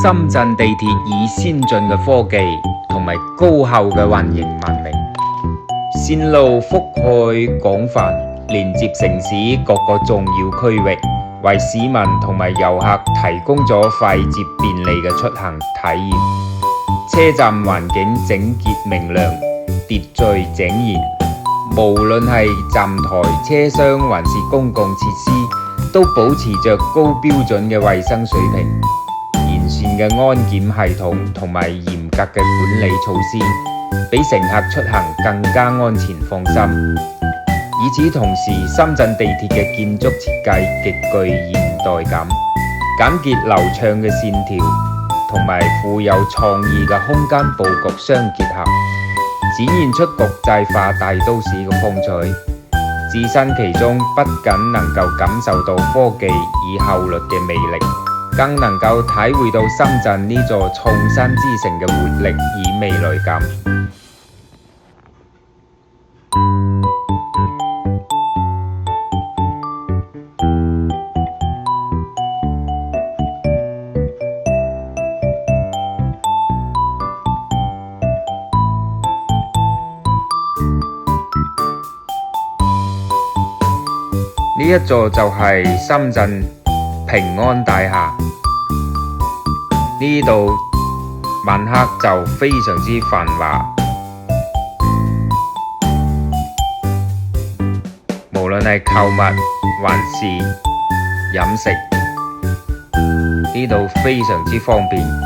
深圳地鐵以先進嘅科技同埋高效嘅運營聞名，線路覆蓋廣泛，連接城市各個重要區域，為市民同埋遊客提供咗快捷便利嘅出行體驗。車站環境整潔明亮，秩序井然，無論係站台、車廂還是公共設施，都保持着高標準嘅衛生水平。完善嘅安檢系統同埋嚴格嘅管理措施，俾乘客出行更加安全放心。與此同時，深圳地鐵嘅建築設計極具現代感，簡潔流暢嘅線條同埋富有創意嘅空間佈局相結合，展現出國際化大都市嘅風采。置身其中，不僅能夠感受到科技與效率嘅魅力，更能夠體會到深圳呢座創新之城嘅活力與未來感。呢一座就係深圳平安大廈，呢度晚黑就非常之繁華，無論係購物還是飲食，呢度非常之方便。